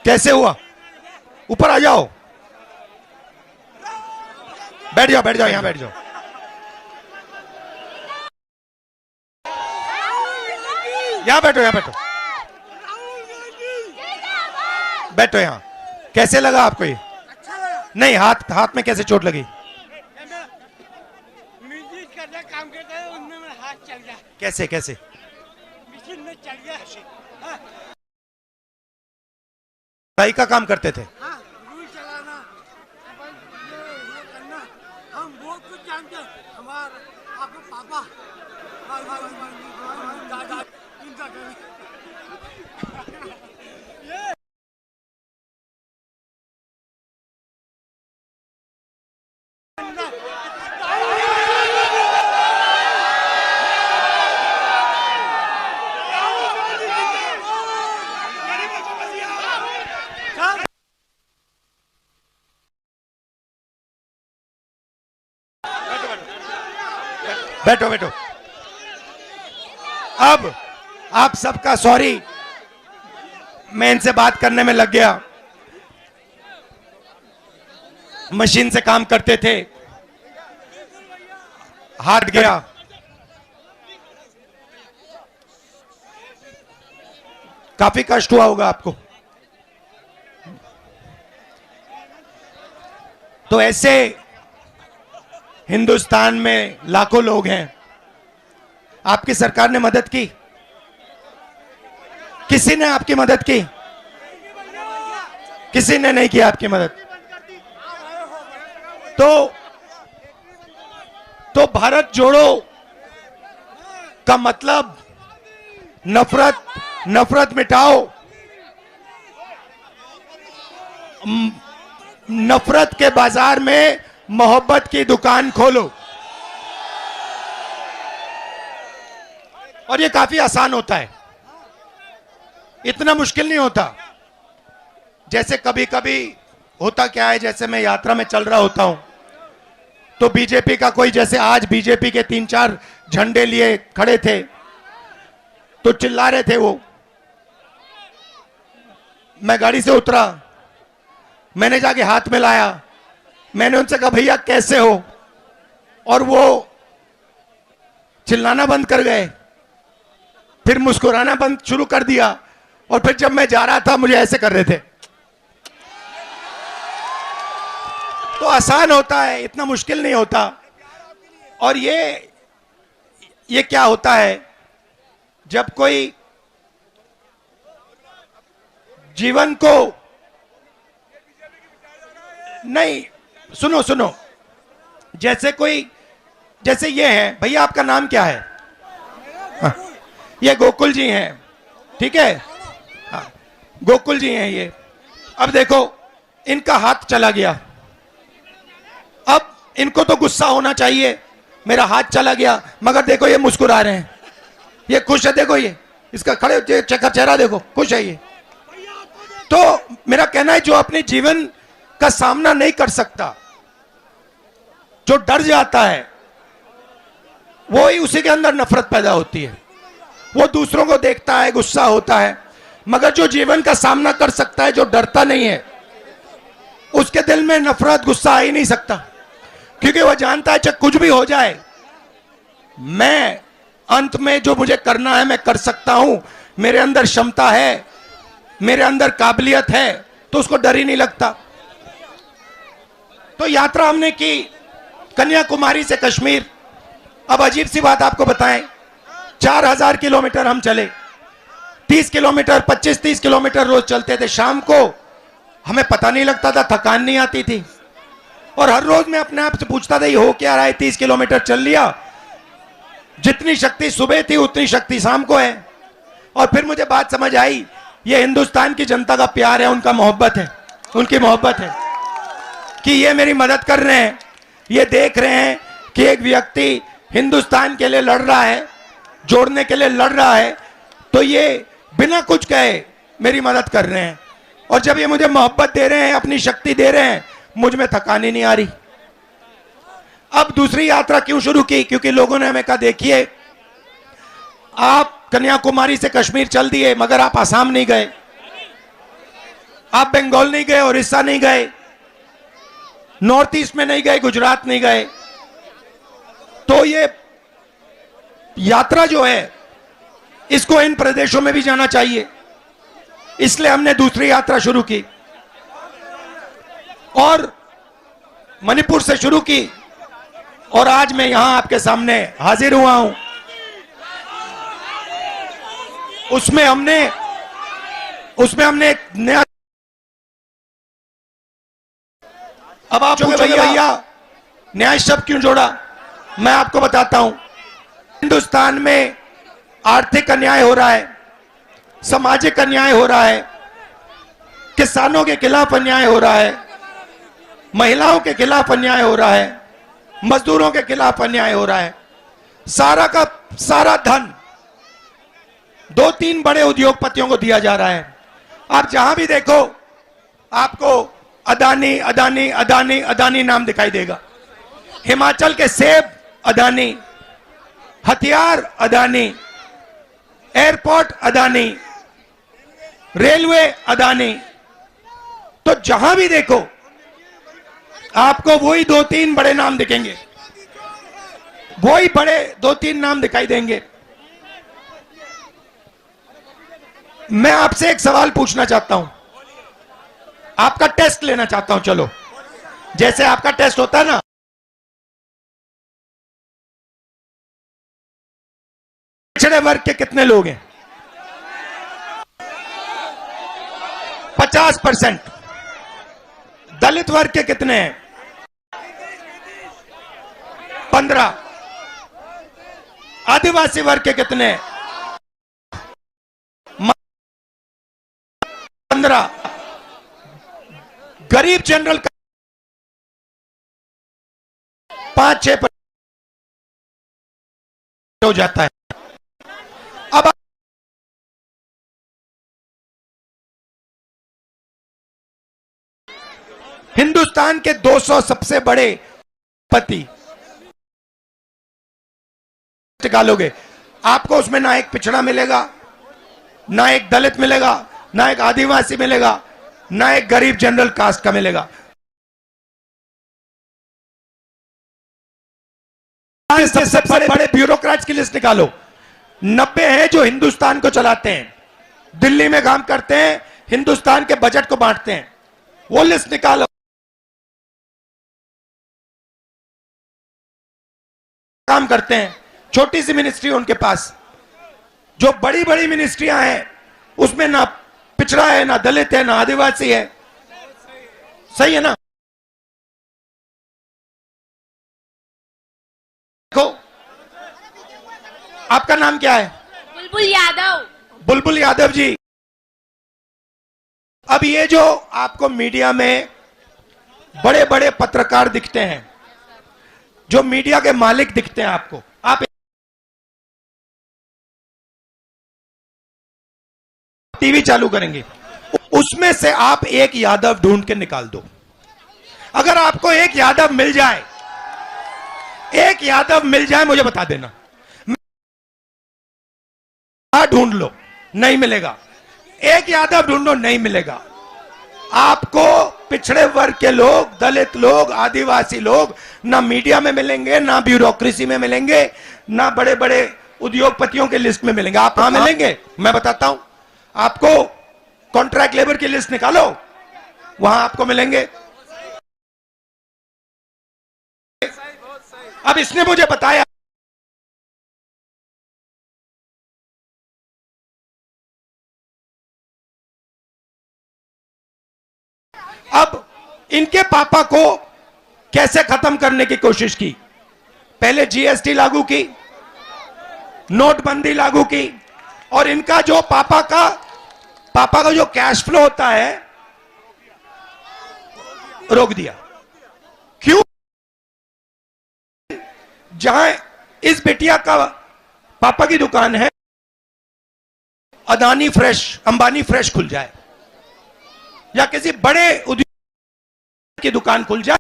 कैसे हुआ? ऊपर आ जाओ, बैठ जाओ, बैठ जाओ, यहां बैठ जाओ। यहां बैठो, यहां बैठो, बैठो यहां। कैसे लगा आपको ये? नहीं, हाथ में कैसे चोट लगी? काम करता है उनमें मेरा हाथ चल गया। कैसे कैसे? मशीन में चल गया। भाई का काम करते थे? हाँ, रूल चलाना, ये करना, हम बहुत कुछ जानते हैं। हमारे आपके पापा, दादा, इनका बैठो बैठो। अब आप सबका सॉरी, मैं इनसे बात करने में लग गया। मशीन से काम करते थे, हाथ गया। काफी कष्ट हुआ होगा आपको। तो ऐसे हिंदुस्तान में लाखों लोग हैं। आपकी सरकार ने मदद की? किसी ने आपकी मदद की? किसी ने नहीं किया आपकी मदद। तो भारत जोड़ो का मतलब नफरत मिटाओ, नफरत के बाजार में मोहब्बत की दुकान खोलो। और ये काफी आसान होता है, इतना मुश्किल नहीं होता। जैसे कभी कभी होता क्या है, जैसे मैं यात्रा में चल रहा होता हूं तो बीजेपी का कोई, जैसे आज बीजेपी के 3-4 झंडे लिए खड़े थे तो चिल्ला रहे थे वो। मैं गाड़ी से उतरा, मैंने जाके हाथ मिलाया, मैंने उनसे कहा भैया कैसे हो, और वो चिल्लाना बंद कर गए, फिर मुस्कुराना बंद शुरू कर दिया, और फिर जब मैं जा रहा था मुझे ऐसे कर रहे थे। तो आसान होता है, इतना मुश्किल नहीं होता। और ये क्या होता है, जब कोई जीवन को नहीं, सुनो सुनो, जैसे ये है, भैया आपका नाम क्या है? हाँ, ये गोकुल जी हैं, ठीक है? हाँ, गोकुल जी हैं ये। अब देखो, इनका हाथ चला गया, अब इनको तो गुस्सा होना चाहिए, मेरा हाथ चला गया, मगर देखो ये मुस्कुरा रहे हैं, ये खुश है। देखो ये इसका खड़े चेहरा देखो, खुश है ये। तो मेरा कहना है, जो अपने जीवन का सामना नहीं कर सकता, जो डर जाता है, वो ही उसी के अंदर नफरत पैदा होती है। वो दूसरों को देखता है, गुस्सा होता है, मगर जो जीवन का सामना कर सकता है, जो डरता नहीं है, उसके दिल में नफरत, गुस्सा आ ही नहीं सकता, क्योंकि वह जानता है चाहे कुछ भी हो जाए, मैं अंत में जो मुझे करना है मैं कर सकता हूं, मेरे अंदर क्षमता है, मेरे अंदर काबिलियत है, तो उसको डर ही नहीं लगता। तो यात्रा हमने की कन्याकुमारी से कश्मीर। अब अजीब सी बात आपको बताएं, 4000 किलोमीटर हम चले, 30 किलोमीटर 25-30 किलोमीटर रोज चलते थे। शाम को हमें पता नहीं लगता था, थकान नहीं आती थी, और हर रोज मैं अपने आप से पूछता था ये हो क्या रहा है, 30 किलोमीटर चल लिया, जितनी शक्ति सुबह थी उतनी शक्ति शाम को है। और फिर मुझे बात समझ आई, ये हिंदुस्तान की जनता का प्यार है, उनका मोहब्बत है, उनकी मोहब्बत है कि ये मेरी मदद कर रहे हैं, ये देख रहे हैं कि एक व्यक्ति हिंदुस्तान के लिए लड़ रहा है, जोड़ने के लिए लड़ रहा है, तो ये बिना कुछ कहे मेरी मदद कर रहे हैं। और जब ये मुझे मोहब्बत दे रहे हैं, अपनी शक्ति दे रहे हैं, मुझ में थकान ही नहीं आ रही। अब दूसरी यात्रा क्यों शुरू की? क्योंकि लोगों ने हमें कहा देखिए आप कन्याकुमारी से कश्मीर चल दिए, मगर आप आसाम नहीं गए, आप बंगाल नहीं गए, उड़ीसा नहीं गए, नॉर्थ ईस्ट में नहीं गए, गुजरात नहीं गए, तो ये यात्रा जो है इसको इन प्रदेशों में भी जाना चाहिए। इसलिए हमने दूसरी यात्रा शुरू की और मणिपुर से शुरू की और आज मैं यहां आपके सामने हाजिर हुआ हूं। उसमें हमने एक नया, अब आप पूछोगे भैया न्याय शब्द क्यों जोड़ा, मैं आपको बताता हूं। हिंदुस्तान में आर्थिक अन्याय हो रहा है, सामाजिक अन्याय हो रहा है, किसानों के खिलाफ अन्याय हो रहा है, महिलाओं के खिलाफ अन्याय हो रहा है, मजदूरों के खिलाफ अन्याय हो रहा है। सारा का सारा धन 2-3 बड़े उद्योगपतियों को दिया जा रहा है। आप जहां भी देखो आपको अदानी अदानी अदानी अदानी नाम दिखाई देगा। हिमाचल के सेब अदानी, हथियार अदानी, एयरपोर्ट अदानी, रेलवे अदानी। तो जहां भी देखो आपको वही 2-3 बड़े नाम दिखेंगे, वही बड़े 2-3 नाम दिखाई देंगे। मैं आपसे एक सवाल पूछना चाहता हूं, आपका टेस्ट लेना चाहता हूं। चलो, जैसे आपका टेस्ट होता है ना, पिछड़े वर्ग के कितने लोग हैं? 50%। दलित वर्ग के कितने हैं? 15। आदिवासी वर्ग के कितने हैं? 15। गरीब जनरल का 5-6% हो जाता है। अब हिंदुस्तान के 200 सबसे बड़े पति निकालोगे, आपको उसमें ना एक पिछड़ा मिलेगा, ना एक दलित मिलेगा, ना एक आदिवासी मिलेगा, ना एक गरीब जनरल कास्ट का मिलेगा। सबसे बड़े ब्यूरोक्रेट्स की लिस्ट निकालो, 90 हैं जो हिंदुस्तान को चलाते हैं, दिल्ली में काम करते हैं, हिंदुस्तान के बजट को बांटते हैं। वो लिस्ट निकालो। काम करते हैं, छोटी सी मिनिस्ट्री उनके पास। जो बड़ी बड़ी मिनिस्ट्रियां हैं उसमें ना पिछड़ा है, ना दलित है, ना आदिवासी है। सही है ना? देखो, आपका नाम क्या है? बुलबुल यादव। बुलबुल यादव जी, अब ये जो आपको मीडिया में बड़े बड़े पत्रकार दिखते हैं, जो मीडिया के मालिक दिखते हैं आपको, आप टीवी चालू करेंगे, उसमें से आप एक यादव ढूंढ के निकाल दो। अगर आपको एक यादव मिल जाए, एक यादव मिल जाए, मुझे बता देना। ढूंढ लो, नहीं मिलेगा। एक यादव ढूंढो, नहीं मिलेगा। आपको पिछड़े वर्ग के लोग, दलित लोग, आदिवासी लोग ना मीडिया में मिलेंगे, ना ब्यूरोक्रेसी में मिलेंगे, ना बड़े बड़े उद्योगपतियों के लिस्ट में मिलेंगे। आप कहां मिलेंगे? मैं बताता हूं आपको। कॉन्ट्रैक्ट लेबर की लिस्ट निकालो, वहां आपको मिलेंगे। अब इसने मुझे बताया, अब इनके पापा को कैसे खत्म करने की कोशिश की। पहले जीएसटी लागू की, नोटबंदी लागू की, और इनका जो पापा का जो कैश फ्लो होता है रोक दिया। क्यों? जहां इस बिटिया का पापा की दुकान है, अदानी फ्रेश, अंबानी फ्रेश खुल जाए, या किसी बड़े उद्योग की दुकान खुल जाए,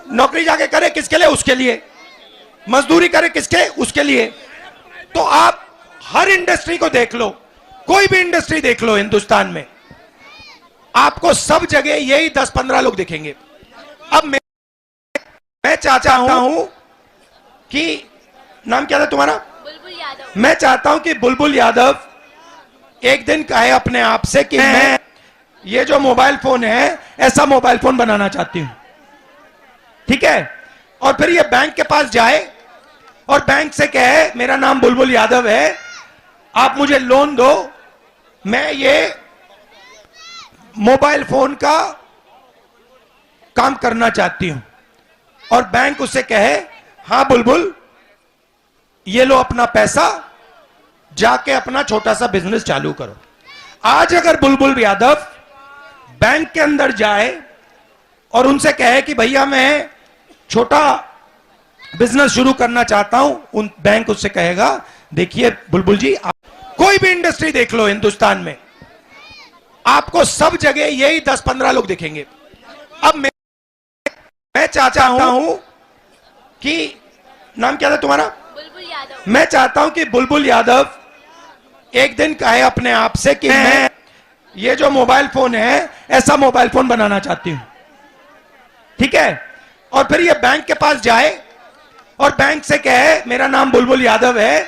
नौकरी जाके करे किसके लिए? उसके लिए। मजदूरी करे किसके? उसके लिए। तो आप हर इंडस्ट्री को देख लो, कोई भी इंडस्ट्री देख लो हिंदुस्तान में, आपको सब जगह यही 10-15 लोग दिखेंगे। अब मैं चाहता हूं कि, नाम क्या था तुम्हारा? बुलबुल यादव। मैं चाहता हूं कि बुलबुल यादव एक दिन कहे अपने आप से कि मैं ये जो मोबाइल फोन है ऐसा मोबाइल फोन बनाना चाहती हूं, ठीक है? और फिर ये बैंक के पास जाए और बैंक से कहे मेरा नाम बुलबुल यादव है, आप मुझे लोन दो, मैं ये मोबाइल फोन का काम करना चाहती हूं। और बैंक उससे कहे हां बुलबुल, ये लो अपना पैसा, जाके अपना छोटा सा बिजनेस चालू करो। आज अगर बुलबुल यादव बैंक के अंदर जाए और उनसे कहे कि भैया मैं छोटा बिजनेस शुरू करना चाहता हूं, उन बैंक उससे कहेगा देखिए बुलबुल जी, कोई भी इंडस्ट्री देख लो हिंदुस्तान में, आपको सब जगह यही 10-15 लोग दिखेंगे। अब मैं चाहता हूं कि, नाम क्या था तुम्हारा? बुलबुल यादव। मैं चाहता हूं कि बुलबुल यादव एक दिन कहे अपने आप से कि मैं ये जो मोबाइल फोन है ऐसा मोबाइल फोन बनाना चाहती हूं, ठीक है? और फिर ये बैंक के पास जाए और बैंक से कहे मेरा नाम बुलबुल यादव है,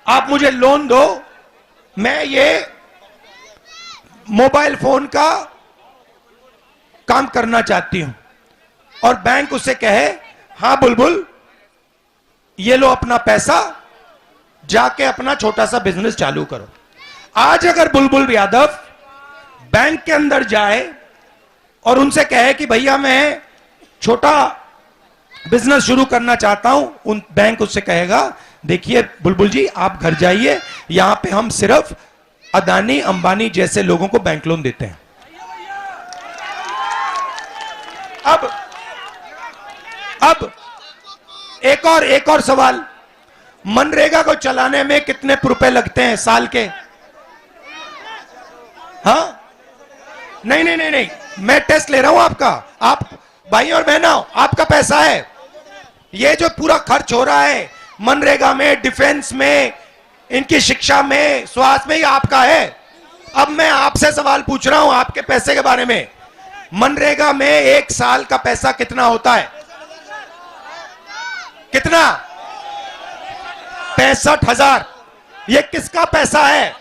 आप मुझे लोन दो, मैं ये मोबाइल फोन का काम करना चाहती हूं। और बैंक उससे कहे हां बुलबुल, ये लो अपना पैसा, जाके अपना छोटा सा बिजनेस चालू करो। आज अगर बुलबुल यादव बैंक के अंदर जाए और उनसे कहे कि भैया मैं छोटा बिजनेस शुरू करना चाहता हूं, उन बैंक उससे कहेगा देखिए बुलबुल जी, आप घर जाइए, यहां पे हम सिर्फ अदानी अंबानी जैसे लोगों को बैंक लोन देते हैं। अब एक और सवाल, मनरेगा को चलाने में कितने रुपए लगते हैं साल के? हाँ, नहीं, मैं टेस्ट ले रहा हूं आपका। आप भाई और बहनों, आपका पैसा है, ये जो पूरा खर्च हो रहा है मनरेगा में, डिफेंस में, इनकी शिक्षा में, स्वास्थ्य में, ये आपका है। अब मैं आपसे सवाल पूछ रहा हूं आपके पैसे के बारे में। मनरेगा में एक साल का पैसा कितना होता है? कितना? 65,000। ये किसका पैसा है?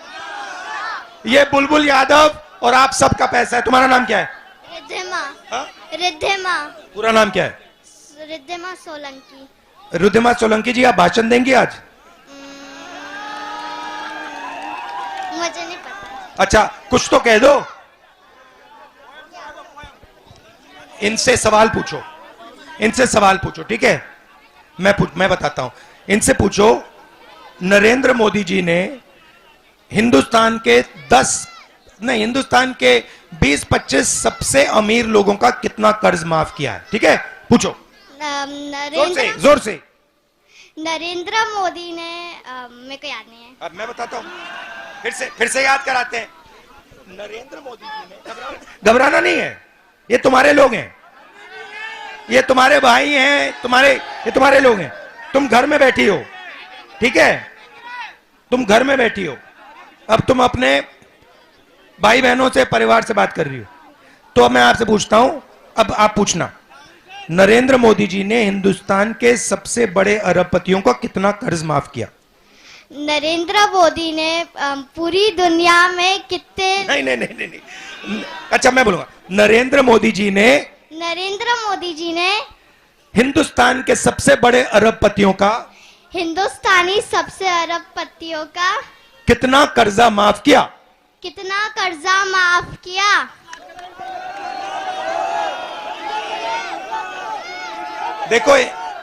ये बुलबुल यादव और आप सबका पैसा है। तुम्हारा नाम क्या है? रिद्धिमा। रिद्धिमा। पूरा नाम क्या है? रिद्धिमा सोलंकी। रिद्धिमा सोलंकी जी, आप भाषण देंगी आज? मुझे नहीं पता। अच्छा, कुछ तो कह दो। इनसे सवाल पूछो, इनसे सवाल पूछो, ठीक है? मैं बताता हूं। इनसे पूछो, नरेंद्र मोदी जी ने हिंदुस्तान के 20-25 सबसे अमीर लोगों का कितना कर्ज माफ किया है? ठीक है, पूछो जोर से। नरेंद्र मोदी ने मेरे को याद नहीं है। अब मैं बताता हूं, फिर से याद कराते हैं। नरेंद्र मोदी जी ने, घबराना नहीं है, ये तुम्हारे लोग हैं, ये तुम्हारे भाई हैं, ये तुम्हारे लोग हैं। तुम घर में बैठी हो, ठीक है? तुम घर में बैठी हो, अब तुम अपने भाई बहनों से, परिवार से बात कर रही हो, तो अब मैं आपसे पूछता हूं, अब आप पूछना, नरेंद्र मोदी जी ने हिंदुस्तान के सबसे बड़े अरबपतियों का कितना कर्ज माफ किया? नरेंद्र मोदी ने पूरी दुनिया में कितने? नहीं। अच्छा, मैं बोलूंगा, नरेंद्र मोदी जी ने हिंदुस्तान के सबसे बड़े अरबपतियों का, हिंदुस्तानी सबसे अरबपतियों का कितना कर्जा माफ किया? कितना कर्जा माफ किया?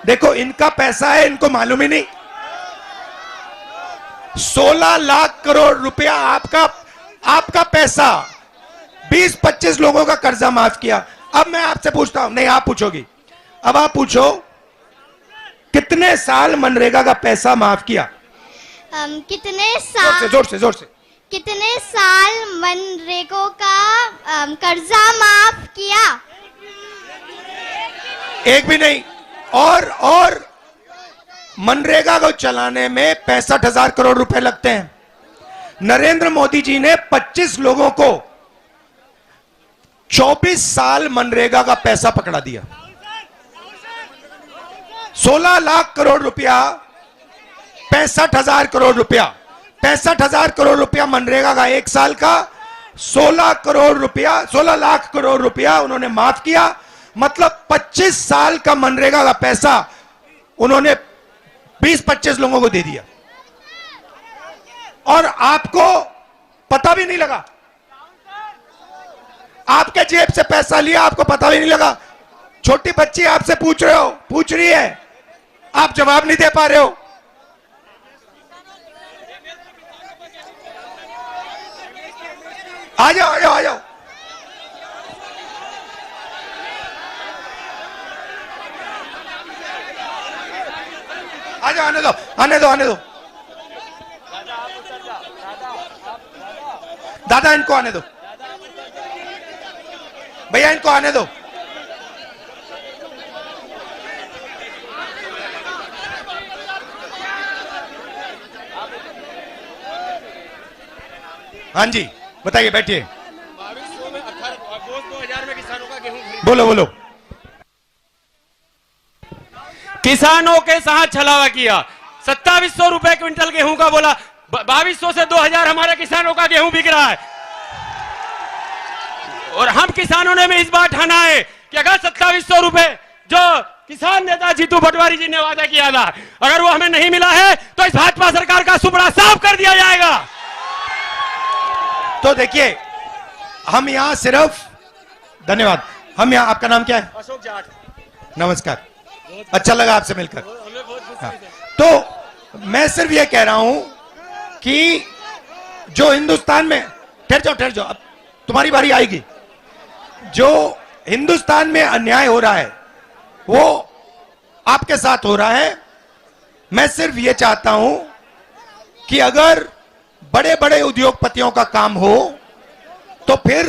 देखो इनका पैसा है, इनको मालूम ही नहीं। 16 लाख करोड़ रुपया आपका पैसा, 20-25 लोगों का कर्जा माफ किया। अब मैं आपसे पूछता हूं, नहीं आप पूछोगी, अब आप पूछो, कितने साल मनरेगा का पैसा माफ किया? कितने साल? जोर से। कितने साल मनरेगा का कर्जा माफ किया? एक भी नहीं। मनरेगा को चलाने में 65,000 करोड़ रुपए लगते हैं। नरेंद्र मोदी जी ने 25 लोगों को 24 साल मनरेगा का पैसा पकड़ा दिया। 16 लाख करोड़ रुपया, 65,000 करोड़ रुपया, 65,000 करोड़ रुपया मनरेगा का एक साल का, 16 करोड़ रुपया, 16 लाख करोड़ रुपया उन्होंने माफ किया। मतलब 25 साल का मनरेगा का पैसा उन्होंने 20-25 लोगों को दे दिया और आपको पता भी नहीं लगा। आपके जेब से पैसा लिया, आपको पता भी नहीं लगा। छोटी बच्ची आपसे पूछ रही है, आप जवाब नहीं दे पा रहे हो। आ जाओ आ जाओ आ जाओ। आ जाओ, आने दो आने दो आने दो। दादा इनको आने दो, भैया इनको आने दो। हाँ जी बताइए, बैठिए। 2200 में 2000 में किसानों का गेहूं खरीद, बोलो बोलो। किसानों के साथ छलावा किया। 2700 रुपए क्विंटल गेहूं का बोला, 2200 से 2000 हमारे किसानों का गेहूं बिक रहा है। और हम किसानों ने भी इस बार ठाना है कि अगर 2700 रुपए जो किसान नेता जीतू पटवारी जी ने वादा किया था, अगर वो हमें नहीं मिला है तो इस भाजपा सरकार का सुपड़ा साफ कर दिया जाएगा। तो देखिए, हम यहां सिर्फ, धन्यवाद, हम यहां, आपका नाम क्या है? अशोक जाट। नमस्कार, अच्छा लगा आपसे मिलकर। हमें बहुत हाँ, तो मैं सिर्फ ये कह रहा हूं कि जो हिंदुस्तान में, ठहर जाओ, अब तुम्हारी बारी आएगी। जो हिंदुस्तान में अन्याय हो रहा है वो आपके साथ हो रहा है। मैं सिर्फ ये चाहता हूं कि अगर बड़े बड़े उद्योगपतियों का काम हो तो फिर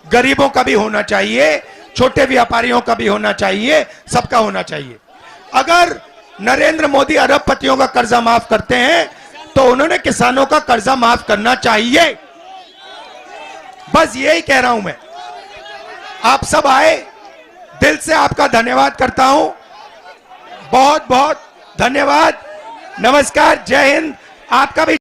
गरीबों का भी होना चाहिए, छोटे व्यापारियों का भी होना चाहिए, सबका होना चाहिए। अगर नरेंद्र मोदी अरबपतियों का कर्जा माफ करते हैं तो उन्होंने किसानों का कर्जा माफ करना चाहिए। बस यही कह रहा हूं मैं। आप सब आए, दिल से आपका धन्यवाद करता हूं, बहुत बहुत धन्यवाद। नमस्कार, जय हिंद। आपका भी